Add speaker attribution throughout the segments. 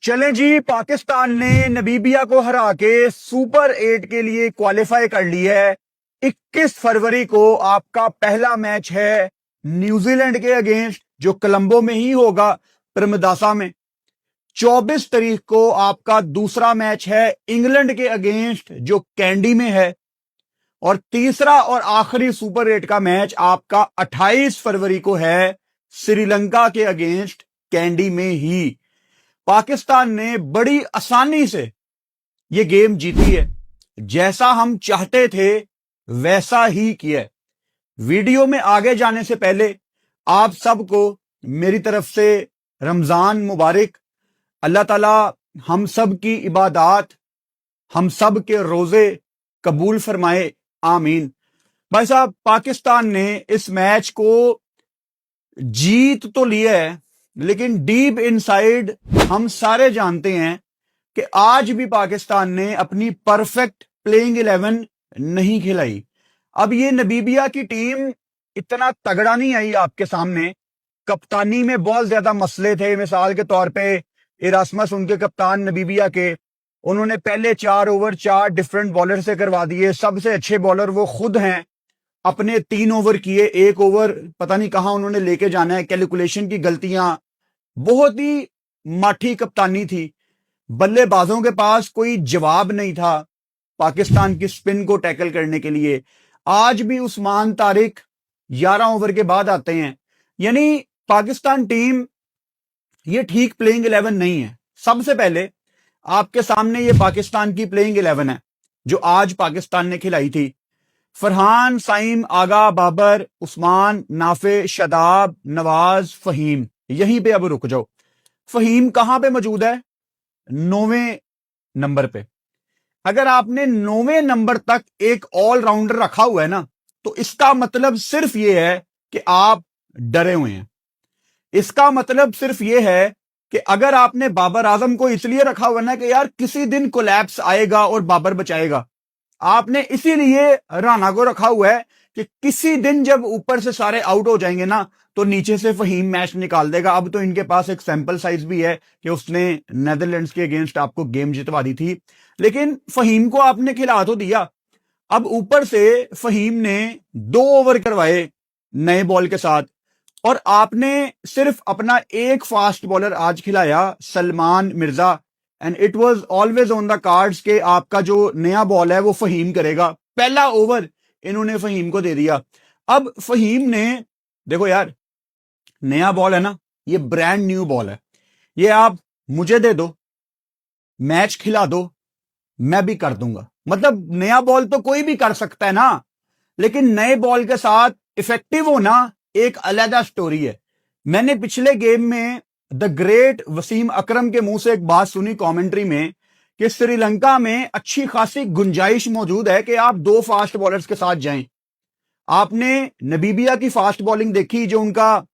Speaker 1: चलें जी, पाकिस्तान ने नबीबिया को हरा के सुपर 8 के लिए क्वालिफाई कर लिया है। 21 फरवरी को आपका पहला मैच है न्यूजीलैंड के अगेंस्ट, जो कोलंबो में ही होगा, प्रेमदासा में। 24 तारीख को आपका दूसरा मैच है इंग्लैंड के अगेंस्ट, जो कैंडी में है। और तीसरा और आखिरी सुपर 8 का मैच आपका 28 फरवरी को है श्रीलंका के अगेंस्ट, कैंडी में ही। पाकिस्तान ने बड़ी आसानी से यह गेम जीती है। जैसा हम चाहते थे वैसा ही किया है। वीडियो में आगे जाने से पहले आप सबको मेरी तरफ से रमजान मुबारक। अल्लाह ताला हम सब की इबादत, हम सब के रोजे कबूल फरमाए, आमीन। भाई साहब, पाकिस्तान ने इस मैच को जीत तो लिया है, लेकिन डीप इनसाइड हम सारे जानते हैं कि आज भी पाकिस्तान ने अपनी परफेक्ट प्लेइंग 11 नहीं खिलाई। अब ये नबीबिया की टीम इतना तगड़ा नहीं आई आपके सामने। कप्तानी में बहुत ज्यादा मसले थे। मिसाल के तौर पे इरास्मस, उनके कप्तान नबीबिया के, उन्होंने पहले 4 ओवर 4 डिफरेंट बॉलर से करवा दिए। सबसे अच्छे बॉलर वो खुद हैं। अपने 3 ओवर किए, 1 ओवर पता नहीं कहां उन्होंने लेके जाना है। कैलकुलेशन की गलतियां, बहुत ही माठी कप्तानी थी। बल्लेबाजों के पास कोई जवाब नहीं था पाकिस्तान की स्पिन को टैकल करने के लिए। आज भी उस्मान तारिक 11 ओवर के बाद आते हैं। यानी पाकिस्तान टीम ये ठीक प्लेइंग 11 नहीं है। सबसे पहले आपके सामने ये पाकिस्तान की प्लेइंग 11 है जो आज पाकिस्तान ने खिलाई थी। फरहान, साइम, आगा, बाबर, उस्मान, नाफे, शदाब, नवाज, फहीम। यहीं पे अब रुक जाओ। फहीम कहां पे मौजूद है? 9वें नंबर पे। अगर आपने 9वें नंबर तक एक ऑलराउंडर रखा हुआ है ना, तो इसका मतलब सिर्फ यह है कि आप डरे हुए हैं। इसका मतलब सिर्फ यह है कि अगर आपने बाबर आजम को इसलिए रखा हुआ ना कि यार किसी दिन कोलैप्स आएगा और बाबर बचाएगा, आपने इसीलिए राना को रखा हुआ है कि किसी दिन जब ऊपर से सारे आउट हो जाएंगे ना, तो नीचे से फहीम मैच निकाल देगा। अब तो इनके पास एक सैंपल साइज भी है कि उसने नेदरलैंड्स के अगेंस्ट आपको गेम जितवा दी थी, लेकिन फहीम को आपने खिला तो दिया। अब ऊपर से फहीम ने 2 ओवर करवाए नए बॉल के साथ, और आपने सिर्फ अपना एक फास्ट बॉलर आज खिलाया, Salman Mirza. And it was always on the cards के आपका जो नया बॉल है वो फहीम करेगा। पहला ओवर इन्होंने फहीम को दे दिया। अब फहीम ने, देखो यार, नया बॉल है ना, ये ब्रांड न्यू बॉल है, ये आप मुझे दे दो, मैच खिला दो, मैं भी कर दूंगा। मतलब नया बॉल तो कोई भी कर सकता है ना, लेकिन नए बॉल के साथ इफेक्टिव होना एक अलग स्टोरी है। मैंने पिछले गेम में द ग्रेट वसीम अकरम के मुंह से एक बात सुनी कमेंट्री में कि श्रीलंका में अच्छी खासी गुंजाइश मौजूद है कि आप 2 फास्ट बॉलर्स के साथ जाएं। आपने नबीबिया की फास्ट बॉलिंग देखी, जो उनका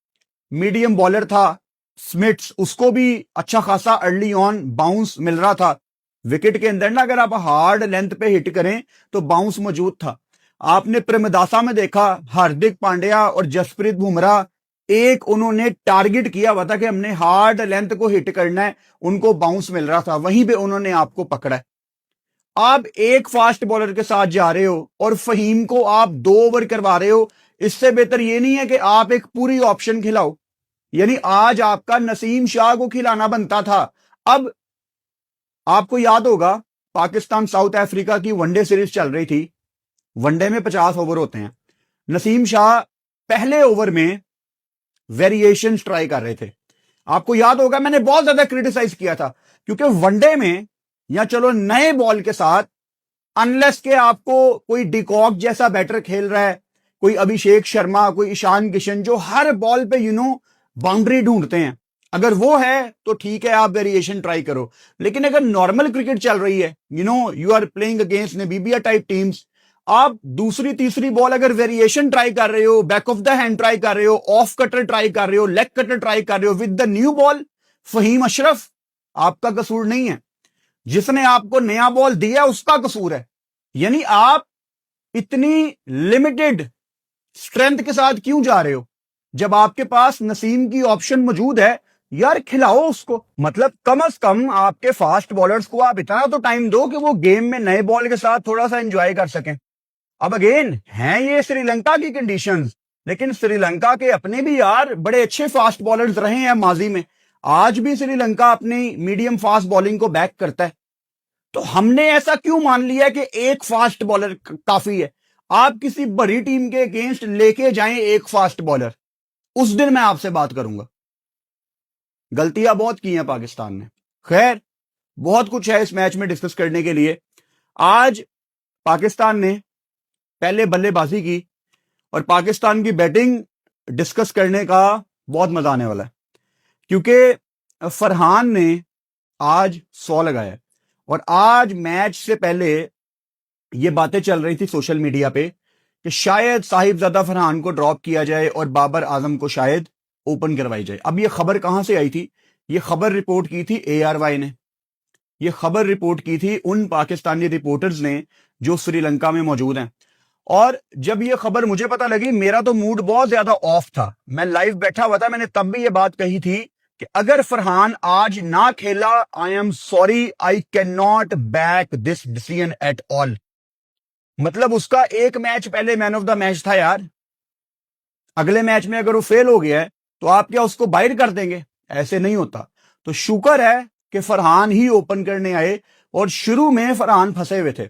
Speaker 1: मीडियम बॉलर था स्मिथ्स, उसको भी अच्छा खासा अर्ली ऑन बाउंस मिल रहा था। विकेट के अंदर ना, अगर आप हार्ड लेंथ पे हिट करें तो बाउंस मौजूद था। आपने प्रेमदासा में देखा, हार्दिक पांड्या और जसप्रीत बुमराह, एक उन्होंने टारगेट किया हुआ था कि हमने हार्ड लेंथ को हिट करना है, उनको बाउंस मिल रहा था, वहीं पे उन्होंने आपको पकड़ा है। आप एक फास्ट बॉलर के साथ जा रहे हो और फहीम को आप 2 ओवर करवा रहे हो। इससे बेहतर यह नहीं है कि आप एक पूरी ऑप्शन खिलाओ। यानी आज आपका नसीम शाह को खिलाना बनता था। अब आपको याद होगा, पाकिस्तान साउथ अफ्रीका की वनडे सीरीज चल रही थी। वनडे में 50 ओवर होते हैं। नसीम शाह पहले ओवर में वेरिएशन ट्राई कर रहे थे। आपको याद होगा, मैंने बहुत ज्यादा क्रिटिसाइज किया था, क्योंकि वनडे में या चलो नए बॉल के साथ, अनलेस के आपको कोई डिकॉक जैसा बैटर खेल रहा है, कोई अभिषेक शर्मा, कोई ईशान किशन, जो हर बॉल पे बाउंड्री ढूंढते हैं, अगर वो है तो ठीक है, आप वेरिएशन ट्राई करो। लेकिन अगर नॉर्मल क्रिकेट चल रही है, you are playing against Namibia type teams, आप दूसरी तीसरी बॉल अगर वेरिएशन ट्राई कर रहे हो, back of the hand try कर रहे हो, ऑफ कटर ट्राई कर रहे हो, लेग कटर ट्राई कर रहे हो with the new ball, Faheem Ashraf, आपका कसूर नहीं है। जिसने आपको नया बॉल दिया उसका कसूर है। यानी आप इतनी लिमिटेड स्ट्रेंथ के साथ क्यों जा रहे हो? जब आपके पास नसीम की ऑप्शन मौजूद है यार खिलाओ उसको, मतलब कम से कम आपके फास्ट बॉलर्स को आप इतना तो टाइम दो कि वो गेम में नए बॉल के साथ थोड़ा सा एंजॉय कर सकें। अब अगेन हैं ये श्रीलंका की कंडीशंस, लेकिन श्रीलंका के अपने भी यार बड़े अच्छे फास्ट बॉलर्स रहे हैं माजी में। आज भी श्रीलंका अपनी मीडियम फास्ट बॉलिंग को बैक करता है। तो हमने ऐसा क्यों मान लिया कि एक फास्ट बॉलर काफी है? आप किसी बड़ी टीम के अगेंस्ट लेके जाएं एक फास्ट बॉलर, उस दिन मैं आपसे बात करूंगा। गलतियां बहुत की हैं पाकिस्तान ने। खैर, बहुत कुछ है इस मैच में डिस्कस करने के लिए। आज पाकिस्तान ने पहले बल्लेबाजी की और पाकिस्तान की बैटिंग डिस्कस करने का बहुत मजा आने वाला है, क्योंकि फरहान ने आज 100 लगाया और आज मैच से पहले ये बातें चल रही थी सोशल मीडिया पे कि शायद साहिबजादा फरहान को ड्रॉप किया जाए और बाबर आजम को शायद ओपन करवाई जाए। अब ये खबर कहां से आई थी? ये खबर रिपोर्ट की थी ARY ने। ये खबर रिपोर्ट की थी उन पाकिस्तानी रिपोर्टर्स ने जो श्रीलंका में मौजूद हैं। और जब ये खबर मुझे पता लगी, मेरा तो मूड बहुत ज्यादा ऑफ था। मैं लाइव बैठा हुआ था, मैंने तब भी ये बात कही थी कि अगर फरहान आज ना खेला, I am sorry, I can not back this decision at all. मतलब उसका एक मैच पहले मैन ऑफ द मैच था यार। अगले मैच में अगर वो फेल हो गया है तो आप क्या उसको बाइट कर देंगे? ऐसे नहीं होता। तो शुक्र है कि फरहान ही ओपन करने आए। और शुरू में फरहान फंसे हुए थे,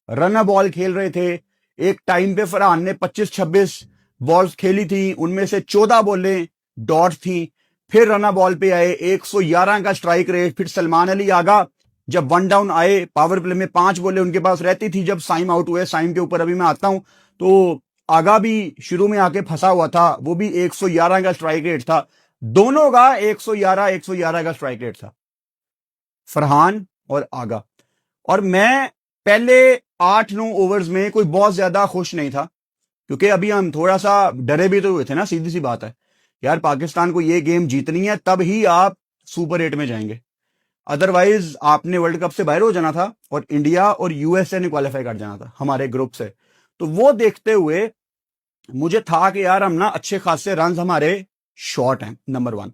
Speaker 1: रन बॉल खेल रहे थे। एक टाइम पे फरहान ने 25-26 बॉल्स खेली थी, उनमें से 14 बॉलें डॉट थी। फिर रन बॉल पे आए, 111 का स्ट्राइक रेट। फिर सलमान अली आगा जब वन डाउन आए, पावर प्ले में 5 बॉलें उनके पास रहती थी। जब साइम आउट हुए, साइम के ऊपर अभी मैं आता हूं, तो आगा भी शुरू में आके फंसा हुआ था, वो भी 111 का स्ट्राइक रेट था। दोनों का 111 का स्ट्राइक रेट था, फरहान और आगा। और मैं पहले 8-9 ओवर्स में कोई बहुत ज्यादा खुश नहीं था, क्योंकि अभी हम थोड़ा सा डरे भी तो हुए थे ना। सीधी सी बात है यार, पाकिस्तान को ये गेम जीतनी है, तब ही आप सुपर 8 में जाएंगे। अदरवाइज आपने वर्ल्ड कप से बाहर हो जाना था और इंडिया और USA ने क्वालिफाई कर जाना था हमारे ग्रुप से। तो वो देखते हुए मुझे था कि यार हम ना अच्छे खासे रन हमारे शॉर्ट हैं, नंबर 1।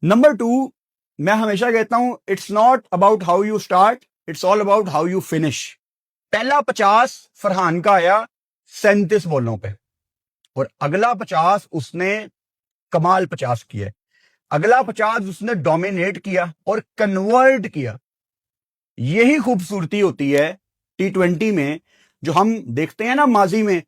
Speaker 1: नंबर 2, मैं हमेशा कहता हूं, it's not about how you start, it's all about how you finish. पहला 50 फरहान का आया 37 बॉलों पे, और अगला 50 उसने कमाल 50 किया। अगला 50 उसने डोमिनेट किया और कन्वर्ट किया। यही खूबसूरती होती है T20 में, जो हम देखते हैं ना माजी में,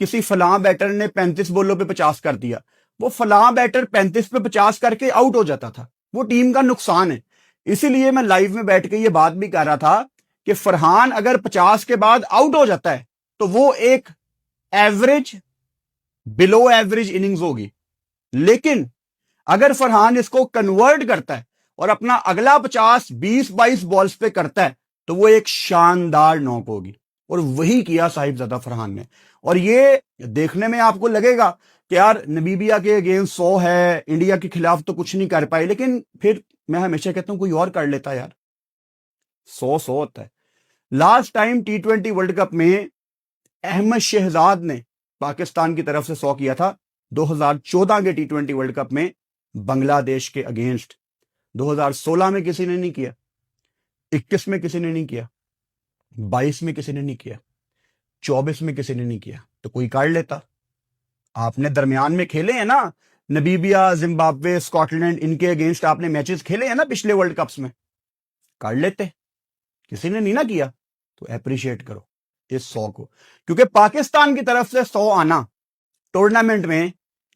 Speaker 1: किसी फलां बैटर ने 35 बॉलों पे 50 कर दिया। वो फलां बैटर 35 पे 50 करके आउट हो जाता था, वो टीम का नुकसान है। इसीलिए मैं लाइव में बैठ के ये बात भी कर रहा था कि फरहान अगर 50 के बाद आउट हो जाता है तो वो एक एवरेज, बिलो एवरेज इनिंग्स होगी। लेकिन अगर फरहान इसको कन्वर्ट करता है और अपना अगला 50 20-22 बॉल्स पे करता है तो वो एक शानदार नॉक होगी। और वही किया साहिबजादा फरहान ने। और ये देखने में आपको लगेगा कि यार नबीबिया के अगेंस्ट 100 है, इंडिया के खिलाफ तो कुछ नहीं कर पाए, लेकिन फिर मैं हमेशा कहता हूं कोई और कर लेता यार। 100 होता है। Last time T20 world cup में अहमद शहजाद ने पाकिस्तान की तरफ से 100 किया था, 2014 के T20 वर्ल्ड कप में बांग्लादेश के अगेंस्ट। 2016 में किसी ने नहीं किया, 21 में किसी ने नहीं किया, 22 में किसी ने नहीं किया, 24 में किसी ने नहीं किया। तो कोई कर लेता। आपने दरमियान में खेले हैं ना, नबीबिया, जिम्बाब्वे, स्कॉटलैंड, इनके अगेंस्ट आपने मैचेस खेले हैं ना पिछले वर्ल्ड कप्स में, कर लेते। किसी ने नहीं ना किया, तो अप्रिशिएट करो इस 100 को, क्योंकि पाकिस्तान की तरफ से 100 आना टूर्नामेंट में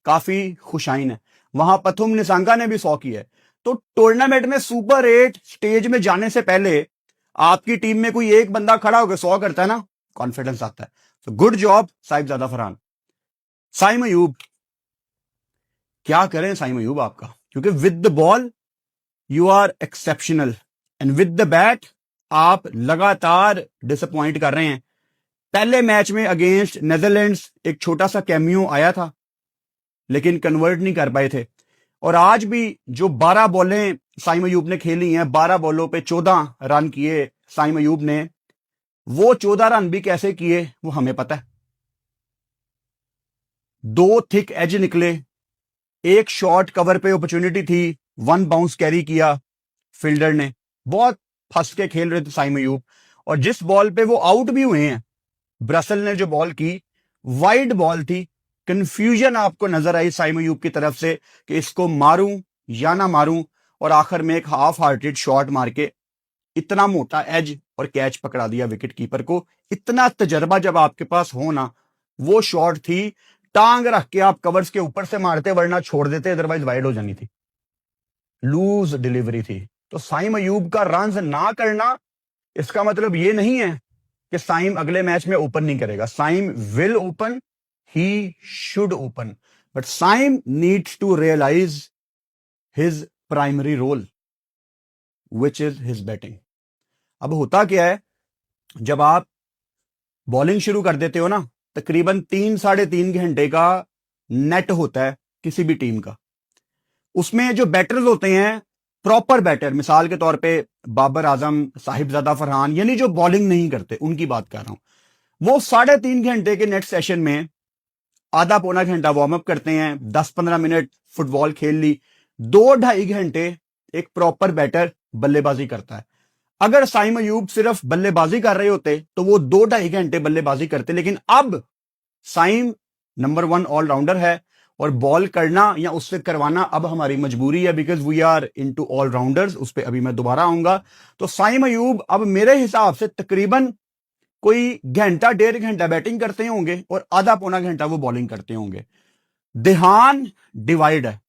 Speaker 1: काफी खुशाइन है। वहां पथुम निसांगा ने भी 100 किया है। तो टूर्नामेंट में सुपर 8 स्टेज में जाने से पहले आपकी टीम में कोई एक बंदा खड़ा होकर 100 करता है ना, कॉन्फिडेंस आता है। तो गुड जॉब साहिबजादा फरहान। साइम अयूब, क्या करें साइम अयूब आपका, क्योंकि with the ball you are exceptional and with the bat आप लगातार डिसअपॉइंट कर रहे हैं। पहले मैच में अगेंस्ट नेदरलैंड्स एक छोटा सा कैमियो आया था, लेकिन कन्वर्ट नहीं कर पाए थे। और आज भी जो 12 बॉलें साइम अयूब ने खेली हैं, 12 बॉलों पे 14 रन किए साइम अयूब ने। वो 14 रन भी कैसे किए वो हमें पता है। 2 थिक एज निकले, एक शॉर्ट कवर पे अपॉर्चुनिटी थी, वन बाउंस कैरी किया फील्डर ने, बहुत फंस के खेल रहे थे साइम अयूब, और जिस बॉल पे वो आउट भी हुए हैं, ब्रसल ने जो बॉल की वाइड बॉल थी, कंफ्यूजन आपको नजर आई साइम अयूब की तरफ से कि इसको मारूं या ना मारूं, और आखिर में एक हाफ हार्टेड शॉट मार के इतना मोटा एज और कैच पकड़ा दिया विकेट कीपर को। इतना तजर्बा जब आपके पास हो ना, वो शॉट थी, टांग रख के आप कवर्स के ऊपर से मारते वरना छोड़ देते, अदरवाइज वाइड हो जानी थी, लूज डिलीवरी थी। तो साइम अयूब का रन ना करना इसका मतलब ये नहीं है कि साइम अगले मैच में ओपन नहीं करेगा। Saim will open, he should open, but Saim needs to realise his primary role which is his batting. अब होता क्या है, जब आप बॉलिंग शुरू कर देते हो ना, तकरीबन 3-3.5 घंटे का नेट होता है किसी भी टीम का। उसमें जो बैटर्स होते हैं, प्रॉपर बैटर, मिसाल के तौर पे बाबर आजम, साहिबजादा फरहान, यानी जो बॉलिंग नहीं करते, उनकी बात कर रहा हूं, वो 3.5 घंटे के नेट सेशन में आधा पौना घंटा वार्म अप करते हैं, 10-15 मिनट फुटबॉल खेल ली, 2-2.5 घंटे एक प्रॉपर बैटर बल्लेबाजी करता है। अगर साइम अयूब सिर्फ बल्लेबाजी कर रहे होते तो वो 2-2.5 घंटे बल्लेबाजी करते, लेकिन अब साइम नंबर 1 ऑलराउंडर है और बॉल करना या उससे करवाना अब हमारी मजबूरी है, because we are into allrounders. उस पर अभी मैं दोबारा आऊंगा। तो साइम अयूब अब मेरे हिसाब से तकरीबन कोई घंटा 1.5 घंटा बैटिंग करते होंगे और आधा पौना घंटा वो बॉलिंग करते होंगे। ध्यान डिवाइड है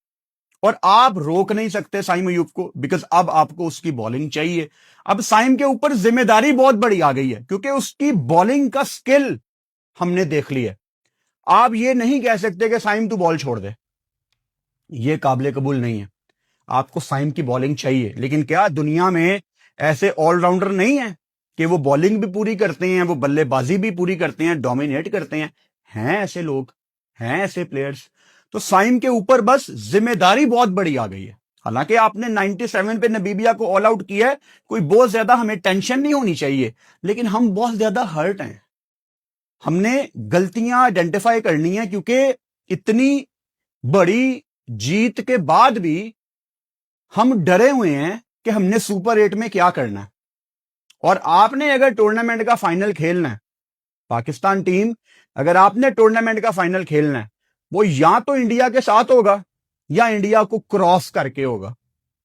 Speaker 1: और आप रोक नहीं सकते साइम अयूब को, बिकॉज अब आपको उसकी बॉलिंग चाहिए। अब साइम के ऊपर जिम्मेदारी बहुत बड़ी आ गई है क्योंकि उसकी बॉलिंग का स्किल हमने देख लिया है। आप ये नहीं कह सकते कि साइम तू बॉल छोड़ दे, ये काबिल कबूल नहीं है। आपको साइम की बॉलिंग चाहिए, लेकिन क्या दुनिया में ऐसे ऑलराउंडर नहीं है कि वो बॉलिंग भी पूरी करते हैं, वो बल्लेबाजी भी पूरी करते हैं, डोमिनेट करते हैं? हैं ऐसे लोग, हैं ऐसे प्लेयर्स। तो साइम के ऊपर बस जिम्मेदारी बहुत बड़ी आ गई है। हालांकि आपने 97 पे नबीबिया को ऑल आउट किया है, कोई बहुत ज्यादा हमें टेंशन नहीं होनी चाहिए, लेकिन हम बहुत ज्यादा हर्ट हैं। हमने गलतियां आइडेंटिफाई करनी है, क्योंकि इतनी बड़ी जीत के बाद भी हम डरे हुए हैं कि हमने सुपर 8 में क्या करना है। और आपने अगर टूर्नामेंट का फाइनल खेलना है, पाकिस्तान टीम, अगर आपने टूर्नामेंट का फाइनल खेलना है, वो या तो इंडिया के साथ होगा या इंडिया को क्रॉस करके होगा।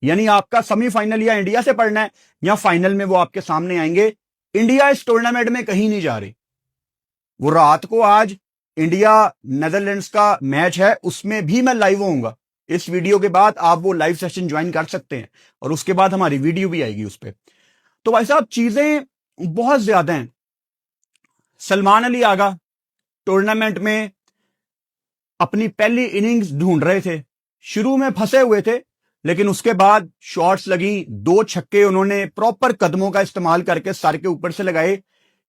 Speaker 1: यानी आपका सेमीफाइनल या इंडिया से पढ़ना है या फाइनल में वो आपके सामने आएंगे। इंडिया इस टूर्नामेंट में कहीं नहीं जा रही। वो रात को आज इंडिया नेदरलैंड्स का मैच है, उसमें भी मैं लाइव होऊंगा। इस वीडियो के बाद आप वो लाइव सेशन ज्वाइन कर सकते हैं और उसके बाद हमारी वीडियो भी आएगी उस पर। तो भाई साहब, चीजें बहुत ज्यादा हैं। सलमान अली आगा टूर्नामेंट में अपनी पहली इनिंग्स ढूंढ रहे थे, शुरू में फंसे हुए थे, लेकिन उसके बाद शॉट्स लगी, 2 छक्के उन्होंने प्रॉपर कदमों का इस्तेमाल करके सर के ऊपर से लगाए।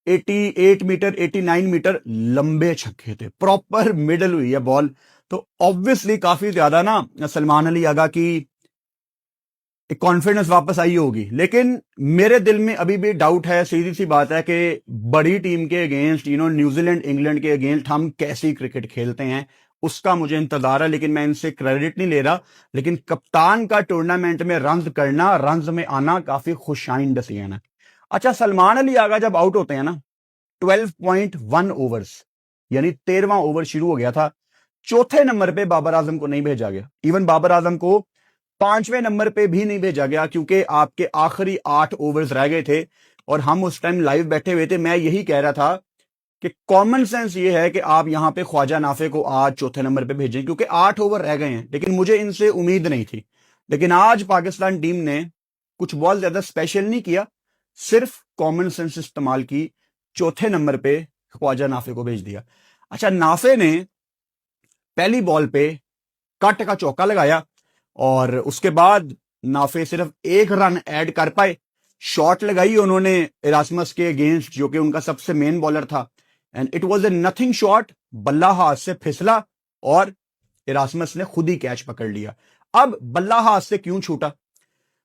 Speaker 1: 88 मीटर 89 मीटर लंबे छक्के थे, प्रॉपर मिडल हुई है बॉल। तो ऑब्वियसली काफी ज्यादा ना सलमान अली आगा की एक कॉन्फिडेंस वापस आई होगी, लेकिन मेरे दिल में अभी भी डाउट है। सीधी सी बात है कि बड़ी टीम के अगेंस्ट, न्यूजीलैंड इंग्लैंड के अगेंस्ट हम कैसी क्रिकेट खेलते हैं, उसका मुझे इंतजार है। लेकिन मैं इनसे क्रेडिट नहीं ले रहा, लेकिन कप्तान का टूर्नामेंट में रन्स करना, रन्स में आना काफी खुशाइन डिसीजन है। अच्छा, सलमान अली आगा जब आउट होते हैं ना, 12.1 ओवर्स, यानी 13वां ओवर शुरू हो गया था, चौथे नंबर पे बाबर आजम को नहीं भेजा गया। इवन बाबर आजम को 5वें नंबर पे भी नहीं भेजा गया, क्योंकि आपके आखिरी 8 ओवर्स रह गए थे और हम उस टाइम लाइव बैठे हुए थे। मैं यही कह रहा था कि कॉमन सेंस ये है कि आप यहां पे ख्वाजा नाफे को आज चौथे नंबर पे भेजें, क्योंकि 8 ओवर रह गए हैं। लेकिन मुझे इनसे उम्मीद नहीं थी। लेकिन आज पाकिस्तान टीम ने कुछ बहुत ज्यादा स्पेशल नहीं किया, सिर्फ कॉमन सेंस इस्तेमाल की, चौथे नंबर पे ख्वाजा नाफे को भेज दिया। अच्छा, नाफे ने पहली बॉल पे कट का चौका लगाया और उसके बाद नाफे सिर्फ 1 रन ऐड कर पाए। शॉट लगाई उन्होंने इरास्मस के अगेंस्ट, जो कि उनका सबसे मेन बॉलर था, and it was a nothing shot. बल्ला हाथ से फिसला और इरास्मस ने खुद ही कैच पकड़ लिया। अब बल्ला हाथ से क्यों छूटा?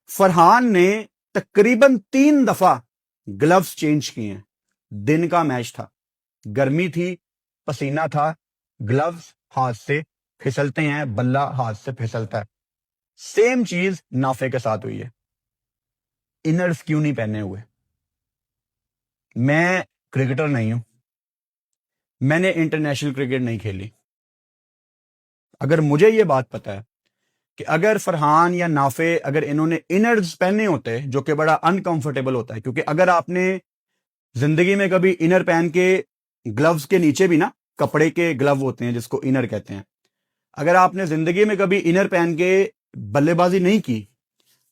Speaker 1: फरहान ने तकरीबन 3 दफा ग्लव्स चेंज किए हैं। दिन का मैच था, गर्मी थी, पसीना था, ग्लव्स हाथ से फिसलते हैं, बल्ला हाथ से फिसलता है। सेम चीज नाफे के साथ हुई है। इनर्स क्यों नहीं पहने हुए? मैं क्रिकेटर नहीं हूं, मैंने इंटरनेशनल क्रिकेट नहीं खेली। अगर मुझे यह बात पता है कि अगर फरहान या नाफे अगर इन्होंने इनर्स पहने होते, जो कि बड़ा अनकंफर्टेबल होता है, क्योंकि अगर आपने जिंदगी में कभी इनर पहन के, ग्लव्स के नीचे भी ना कपड़े के ग्लव होते हैं जिसको इनर कहते हैं, अगर आपने जिंदगी में कभी इनर पहन के बल्लेबाजी नहीं की,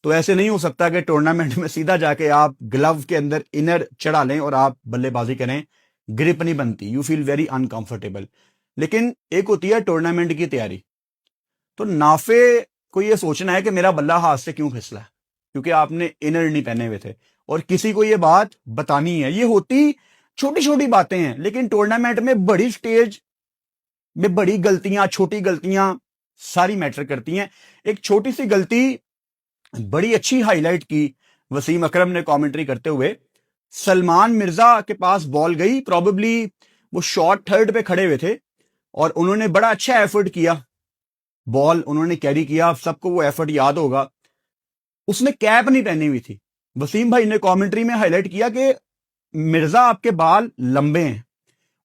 Speaker 1: तो ऐसे नहीं हो सकता कि टूर्नामेंट में सीधा जाके आप ग्लव के अंदर इनर चढ़ा लें और आप बल्लेबाजी करें। ग्रिप नहीं बनती, यू फील वेरी अनकंफर्टेबल। लेकिन एक होती है टूर्नामेंट की तैयारी। तो नाफे को यह सोचना है कि मेरा बल्ला हाथ से क्यों फिसला, क्योंकि आपने इनर नहीं पहने हुए थे, और किसी को यह बात बतानी है। ये होती छोटी छोटी बातें हैं, लेकिन टूर्नामेंट में बड़ी स्टेज में बड़ी गलतियां, छोटी गलतियां सारी मैटर करती हैं। एक छोटी सी गलती बड़ी अच्छी हाईलाइट की वसीम अकरम ने कमेंट्री करते हुए। सलमान मिर्जा के पास बॉल गई, प्रॉबेबली वो शॉर्ट थर्ड पे खड़े हुए थे, और उन्होंने बड़ा अच्छा एफर्ट किया, बॉल उन्होंने कैरी किया, सबको वो एफर्ट याद होगा। उसने कैप नहीं पहनी हुई थी। वसीम भाई ने कमेंट्री में हाईलाइट किया कि मिर्जा आपके बाल लंबे हैं,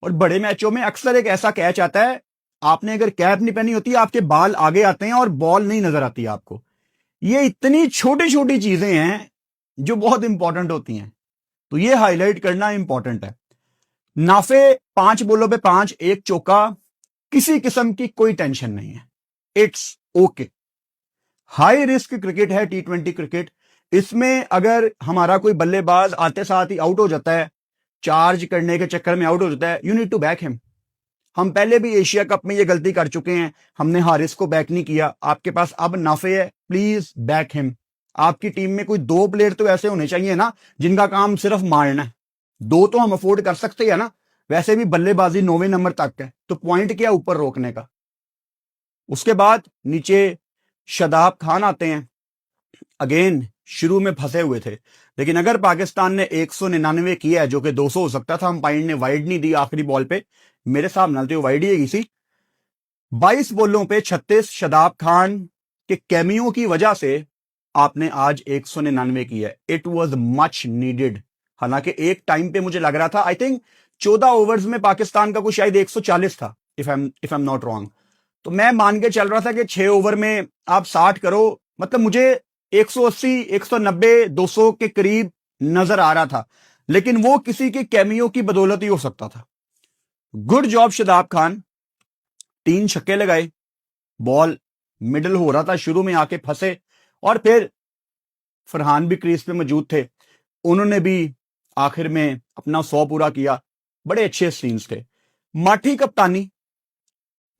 Speaker 1: और बड़े मैचों में अक्सर एक ऐसा कैच आता है, आपने अगर कैप नहीं पहनी होती आपके बाल आगे आते हैं और बॉल नहीं नजर आती आपको। ये इतनी छोटी छोटी चीजें हैं जो बहुत इंपॉर्टेंट होती हैं, तो ये हाईलाइट करना इंपॉर्टेंट है। नाफे 5 बॉलों पे 5, 1 चौका, किसी किस्म की कोई टेंशन नहीं है, it's okay. High risk cricket है T20 क्रिकेट। इसमें अगर हमारा कोई बल्लेबाज आते साथ ही आउट हो जाता है, चार्ज करने के चक्कर में आउट हो जाता है, you need to back him. हम पहले भी एशिया कप में ये गलती कर चुके हैं, हमने हारिस को बैक नहीं किया। आपके पास अब नाफे है, प्लीज बैक हिम। आपकी टीम में कोई 2 प्लेयर तो ऐसे होने चाहिए ना जिनका काम सिर्फ मारना है। 2 तो हम अफोर्ड कर सकते हैं ना, वैसे भी बल्लेबाजी 9वें नंबर तक है, तो पॉइंट क्या ऊपर रोकने का। उसके बाद नीचे शादाब खान आते हैं, अगेन शुरू में फंसे हुए थे, लेकिन अगर पाकिस्तान ने 199 किया है, जो कि 200 हो सकता था, अंपायर ने वाइड नहीं दी आखिरी बॉल पे, मेरे हिसाब नाल तो वाइड ही है सी। 22 बॉलों पे 36 शादाब खान के कैमियो की वजह से आपने आज 199 किया है। It was much needed. हालांकि एक टाइम पे मुझे लग रहा था, आई थिंक 14 ओवर्स में पाकिस्तान का कुछ शायद 140 था, if I am not wrong. तो मैं मान के चल रहा था कि 6 ओवर में आप 60 करो, मतलब मुझे 180, 190, 200 के करीब नजर आ रहा था, लेकिन वो किसी के कैमियो की बदौलत ही हो सकता था। गुड जॉब शादाब खान, 3 छक्के लगाए, बॉल मिडल हो रहा था, शुरू में आके फंसे, और फिर फरहान भी क्रीज पे मौजूद थे, उन्होंने भी आखिर में अपना 100 पूरा किया। बड़े अच्छे सीन्स थे। माठी कप्तानी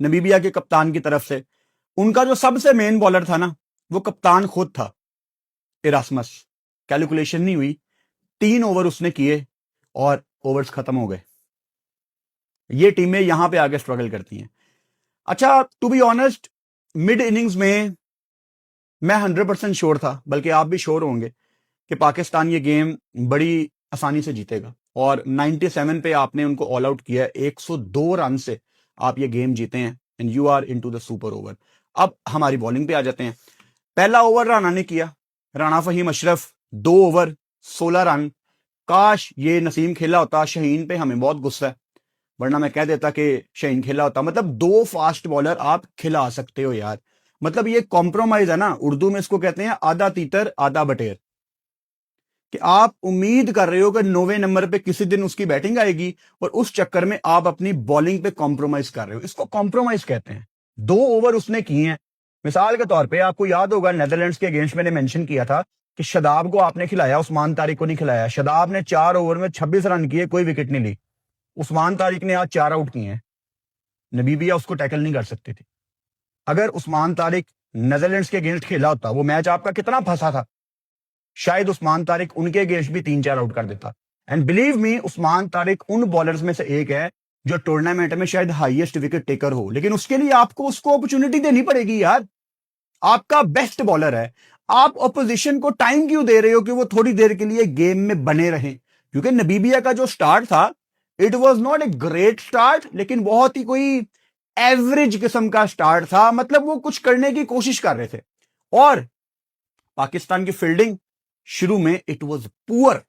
Speaker 1: नमीबिया के कप्तान की तरफ से, उनका जो सबसे मेन बॉलर था ना, वो कप्तान खुद था, इरास्मस। कैलकुलेशन नहीं हुई, 3 ओवर उसने किए और ओवर्स खत्म हो गए। ये टीमें यहां पे आगे स्ट्रगल करती हैं। अच्छा, to be honest, mid innings में मैं 100% श्योर था, बल्कि आप भी श्योर होंगे, कि पाकिस्तान ये गेम बड़ी आसानी से जीतेगा, और 97 पे आपने उनको ऑल आउट किया, 102 रन से आप ये गेम जीते हैं, and you are into the super over. अब हमारी बॉलिंग पे आ जाते हैं। पहला ओवर राणा ने किया, राणा फहीम अशरफ 2 ओवर 16 रन। काश ये नसीम खेला होता, शहीन पे हमें बहुत गुस्सा है, वरना मैं कह देता कि शहीन खेला होता। मतलब 2 फास्ट बॉलर आप खिला सकते हो यार, मतलब ये कॉम्प्रोमाइज है ना, उर्दू में इसको कहते हैं आधा तीतर आधा बटेर, कि आप उम्मीद कर रहे हो कि 9वें नंबर पे किसी दिन उसकी बैटिंग आएगी, और उस चक्कर में आप अपनी बॉलिंग पे कॉम्प्रोमाइज कर रहे हो, इसको कॉम्प्रोमाइज कहते हैं। 2 ओवर उसने किए हैं। मिसाल के तौर पे आपको याद होगा, नेदरलैंड्स के अगेंस्ट मैंने मेंशन किया था कि शादाब को आपने खिलाया, उस्मान तारिक को नहीं खिलाया। शादाब ने 4 ओवर में 26 रन किए, कोई विकेट नहीं ली। उस्मान तारिक ने आज 4 आउट किए हैं, नबीबिया उसको टैकल नहीं कर सकती थी। अगर उस्मान तारिक नेदरलैंड्स के अगेंस्ट खेला होता, वो मैच आपका कितना फंसा था, शायद उस्मान तारिक उनके अगेंस्ट भी 3-4 आउट कर देता। And believe me, Usman Tariq उन बॉलर्स में से एक है जो टूर्नामेंट में शायद हाईएस्ट विकेट टेकर हो, लेकिन उसके लिए आपको उसको अपॉर्चुनिटी देनी पड़ेगी यार। आपका बेस्ट बॉलर है, आप ऑपोजिशन को टाइम क्यों दे रहे हो कि वो थोड़ी देर के लिए गेम में बने रहें? क्योंकि नबीबिया का जो स्टार्ट था, it was not a great start, लेकिन बहुत ही कोई एवरेज किस्म का स्टार्ट था। मतलब वो कुछ करने की कोशिश कर रहे थे, और पाकिस्तान की फील्डिंग शुरू में it was poor.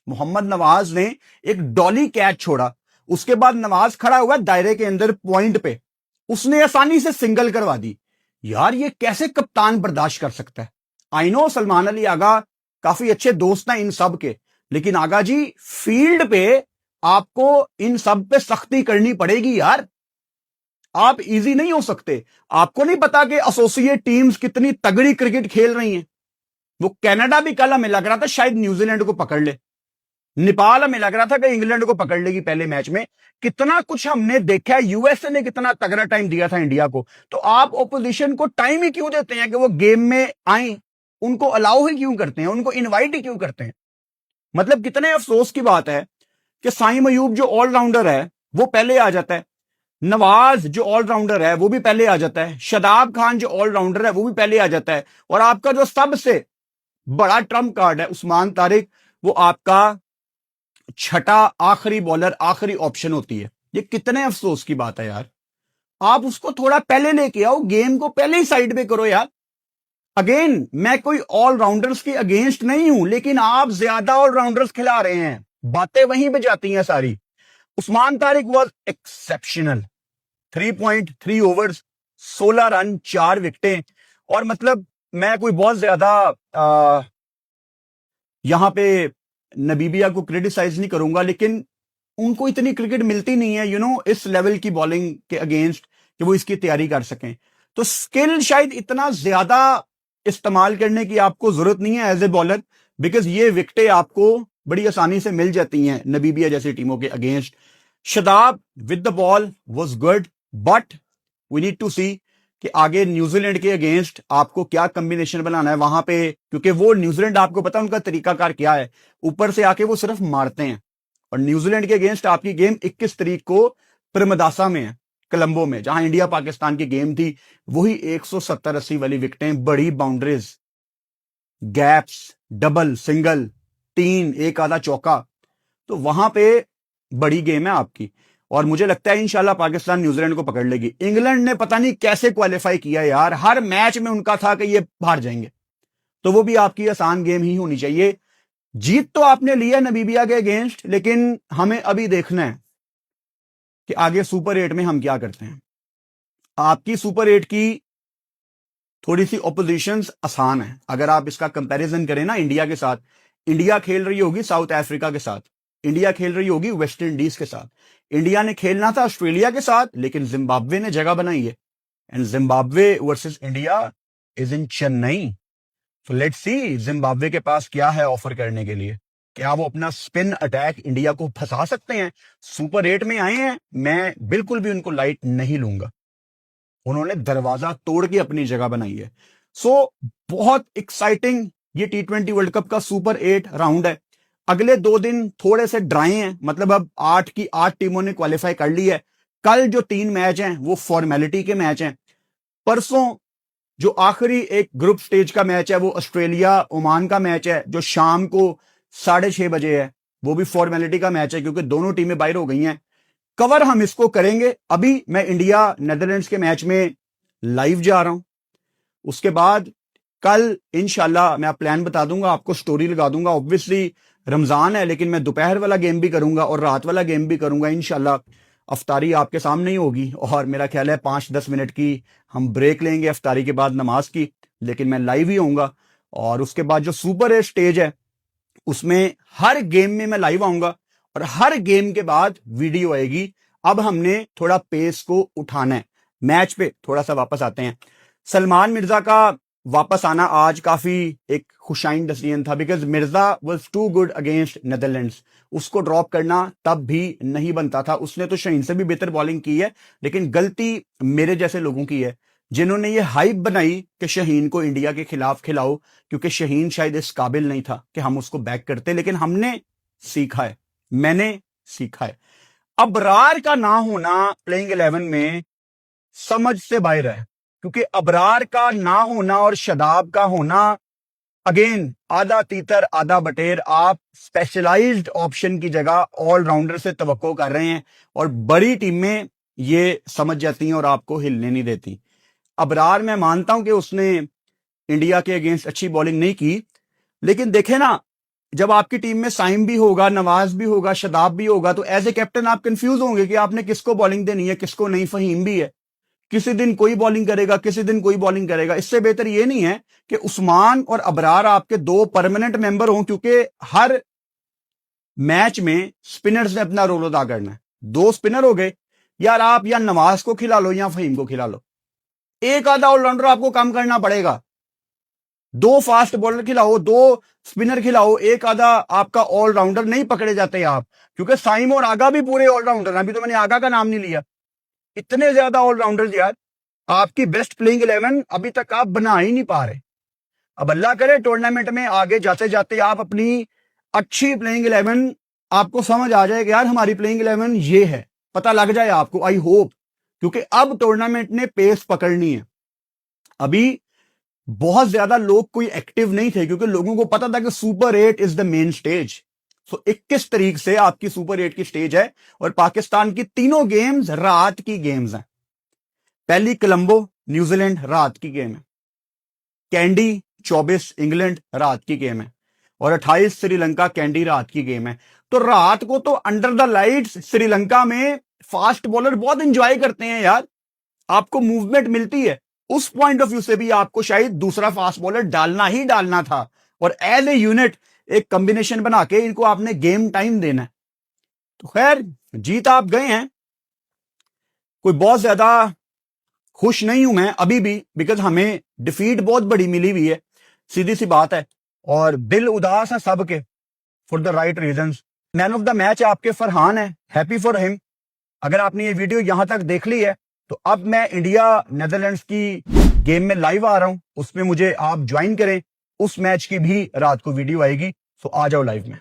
Speaker 1: Mohammad Nawaz ने एक डॉली कैच छोड़ा, उसके बाद नवाज खड़ा हुआ दायरे के अंदर पॉइंट पे, उसने आसानी से सिंगल करवा दी। यार ये कैसे कप्तान बर्दाश्त कर सकता है? आई नो सलमान अली आगा काफी अच्छे दोस्त हैं इन सब के, लेकिन आगा जी फील्ड पे आपको इन सब पे सख्ती करनी पड़ेगी यार। आप इजी नहीं हो सकते। आपको नहीं पता कि एसोसिएट टीम्स कितनी तगड़ी क्रिकेट खेल रही हैं। वो कनाडा भी कल हमें लग रहा था शायद न्यूजीलैंड को पकड़ ले, नेपाल हमें लग रहा था कि इंग्लैंड को पकड़ लेगी पहले मैच में। कितना कुछ हमने देखा है, यूएसए ने कितना तगड़ा टाइम दिया था इंडिया को। तो आप ओपोजिशन को टाइम ही क्यों देते हैं कि वो गेम में आए? उनको अलाउ ही क्यों करते हैं? उनको इनवाइट ही क्यों करते हैं? मतलब कितने अफसोस की बात है कि साइम अयूब जो ऑलराउंडर है वो पहले आ जाता है, नवाज जो ऑलराउंडर है वो भी पहले आ जाता है, शादाब खान जो ऑलराउंडर है वो भी पहले आ जाता है, और आपका जो सबसे बड़ा ट्रम्प कार्ड है उस्मान तारिक, वो आपका छठा आखिरी बॉलर, आखिरी ऑप्शन होती है। ये कितने अफसोस की बात है यार। आप उसको थोड़ा पहले लेके आओ, गेम को पहले ही साइड पे करो यार। अगेन मैं कोई ऑलराउंडर्स के अगेंस्ट नहीं हूं, लेकिन आप ज्यादा ऑलराउंडर्स खिला रहे हैं, बातें वहीं पे जाती हैं सारी। Usman Tariq was exceptional, 3.3 overs, 16 run, 4 विकेटें। और मतलब मैं कोई बहुत ज्यादा यहां पे नबीबिया को क्रिटिसाइज नहीं करूंगा, लेकिन उनको इतनी क्रिकेट मिलती नहीं है इस लेवल की बॉलिंग के अगेंस्ट कि वो इसकी तैयारी कर सकें। तो स्किल शायद इतना ज्यादा इस्तेमाल करने की आपको जरूरत नहीं है एज ए बॉलर, बिकॉज ये विकेटें आपको बड़ी आसानी से मिल जाती हैं नबीबिया जैसी टीमों के against. Shadab with the ball was good, but we need to see कि आगे न्यूजीलैंड के अगेंस्ट आपको क्या कॉम्बिनेशन बनाना है वहां पे, क्योंकि वो न्यूजीलैंड आपको पता है उनका तरीकाकार क्या है, ऊपर से आके वो सिर्फ मारते हैं। और न्यूजीलैंड के अगेंस्ट आपकी गेम 21 तारीख को प्रेमदासा में है, कोलंबो में, जहां इंडिया पाकिस्तान की गेम थी। वही 170-80 वाली विकेटें, बड़ी बाउंड्रीज, गैप्स, डबल, सिंगल, 3, एक आधा चौका, तो वहां पे बड़ी गेम है आपकी। और मुझे लगता है इंशाल्लाह पाकिस्तान न्यूजीलैंड को पकड़ लेगी। इंग्लैंड ने पता नहीं कैसे क्वालिफाई किया यार, हर मैच में उनका था कि ये हार जाएंगे, तो वो भी आपकी आसान गेम ही होनी चाहिए। जीत तो आपने लिया नबीबिया के अगेंस्ट, लेकिन हमें अभी देखना है कि आगे सुपर 8 में हम क्या करते हैं। आपकी सुपर 8 की थोड़ी सी ऑपोजिशंस आसान है। अगर आप इसका कंपैरिजन करें ना इंडिया के साथ, इंडिया खेल रही होगी साउथ अफ्रीका के साथ, इंडिया खेल रही होगी वेस्ट इंडीज के साथ, इंडिया ने खेलना था ऑस्ट्रेलिया के साथ, लेकिन जिम्बाब्वे ने जगह बनाई है। And Zimbabwe versus India is in Chennai. तो लेट्स सी जिम्बाब्वे के पास क्या है ऑफर करने के लिए। क्या वो अपना स्पिन अटैक इंडिया को फंसा सकते हैं? सुपर 8 में आए हैं, मैं बिल्कुल भी उनको लाइट नहीं लूंगा। उन्होंने दरवाजा तोड़ के अपनी जगह बनाई है। सो बहुत एक्साइटिंग ये T20 वर्ल्ड कप का सुपर 8 राउंड है। अगले 2 दिन थोड़े से ड्राई हैं, मतलब अब 8 की 8 टीमों ने क्वालिफाई कर ली है। कल जो 3 मैच हैं वो फॉर्मेलिटी के मैच हैं। परसों जो आखिरी एक ग्रुप स्टेज का मैच है वो ऑस्ट्रेलिया ओमान का मैच है, जो शाम को 6:30 बजे है, वो भी फॉर्मेलिटी का मैच है क्योंकि दोनों टीमें बाहर हो गई हैं। कवर हम इसको करेंगे। अभी मैं इंडिया नेदरलैंड्स के मैच में लाइव जा रहा हूं, उसके बाद कल इंशाल्लाह मैं प्लान बता दूंगा आपको, स्टोरी लगा दूंगा। ऑब्वियसली रमजान है, लेकिन मैं दोपहर वाला गेम भी करूंगा और रात वाला गेम भी करूंगा इंशाल्लाह। अफ्तारी आपके सामने ही होगी, और मेरा ख्याल है 5-10 मिनट की हम ब्रेक लेंगे अफ्तारी के बाद नमाज की, लेकिन मैं लाइव ही होऊंगा। और उसके बाद जो सुपर 8 स्टेज है उसमें हर गेम में मैं लाइव आऊंगा, और हर गेम के बाद वीडियो आएगी। अब हमने थोड़ा पेस को उठाना है। मैच पे थोड़ा सा वापस आते हैं। सलमान मिर्जा का वापस आना आज काफी एक खुशाइन डिसीजन था, because Mirza was too good against Netherlands. उसको ड्रॉप करना तब भी नहीं बनता था। उसने तो शहीन से भी बेहतर बॉलिंग की है, लेकिन गलती मेरे जैसे लोगों की है जिन्होंने ये हाइप बनाई कि शहीन को इंडिया के खिलाफ खिलाओ, क्योंकि शहीन शायद इस काबिल नहीं था कि हम उसको बैक करते। लेकिन हमने सीखा है, मैंने सीखा है। अबरार का ना होना प्लेइंग 11 में समझ से बाहर है, क्योंकि अबरार का ना होना और शदाब का होना, अगेन आधा तीतर आधा बटेर। आप स्पेशलाइज्ड ऑप्शन की जगह ऑलराउंडर से तवक्को कर रहे हैं, और बड़ी टीमें ये समझ जाती हैं और आपको हिलने नहीं देती। अबरार मैं मानता हूं कि उसने इंडिया के अगेंस्ट अच्छी बॉलिंग नहीं की, लेकिन देखे ना, जब आपकी टीम में साइम भी होगा, नवाज भी होगा, शदाब भी होगा, तो एज ए कैप्टन आप कंफ्यूज होंगे कि आपने किसको बॉलिंग देनी है, किसको नहीं। फहीम भी है, किसी दिन कोई बॉलिंग करेगा, किसी दिन कोई बॉलिंग करेगा। इससे बेहतर ये नहीं है कि उस्मान और अबरार आपके दो परमानेंट मेंबर हों, क्योंकि हर मैच में स्पिनर्स ने अपना रोल अदा करना है। दो स्पिनर हो गए यार, आप या नवाज को खिला लो या फहीम को खिला लो, एक आधा ऑलराउंडर आपको कम करना पड़ेगा। दो फास्ट बॉलर खिलाओ, दो स्पिनर खिलाओ, एक आधा आपका ऑलराउंडर नहीं पकड़े जाते आप, क्योंकि साइम और आगा भी पूरे ऑलराउंडर। अभी तो मैंने आगा का नाम नहीं लिया, इतने ज्यादा ऑलराउंडर यार। आपकी बेस्ट प्लेइंग 11 अभी तक आप बना ही नहीं पा रहे। अब अल्लाह करे टूर्नामेंट में आगे जाते जाते आप अपनी अच्छी प्लेइंग 11 आपको समझ आ जाए कि यार हमारी प्लेइंग 11 ये है, पता लग जाए आपको, आई होप। क्योंकि अब टूर्नामेंट ने पेस पकड़नी है। अभी बहुत ज्यादा लोग कोई एक्टिव नहीं थे, क्योंकि लोगों को पता था कि super 8 is the main stage. So 21 तारीख से आपकी सुपर 8 की स्टेज है, और पाकिस्तान की तीनों गेम्स रात की गेम्स हैं। पहली कोलंबो न्यूजीलैंड रात की गेम है, कैंडी 24 इंग्लैंड रात की गेम है, और 28 श्रीलंका कैंडी रात की गेम है। तो रात को तो अंडर द लाइट्स श्रीलंका में फास्ट बॉलर बहुत इंजॉय करते हैं यार, आपको मूवमेंट मिलती है। उस पॉइंट ऑफ व्यू से भी आपको शायद दूसरा फास्ट बॉलर डालना ही डालना था, और एज ए यूनिट एक कॉम्बिनेशन बना के इनको आपने गेम टाइम देना है। तो खैर जीत आप गए हैं, कोई बहुत ज्यादा खुश नहीं हूं मैं अभी भी, बिकॉज हमें डिफीट बहुत बड़ी मिली हुई है, सीधी सी बात है, और दिल उदास है सबके for the right reasons. Man of the match आपके फरहान है, हैप्पी फॉर हिम। अगर आपने ये वीडियो यहां तक देख ली है, तो अब मैं इंडिया नेदरलैंड्स की गेम में लाइव आ रहा हूं, उसमें मुझे आप ज्वाइन करें। उस मैच की भी रात को वीडियो आएगी, तो आ जाओ लाइव में।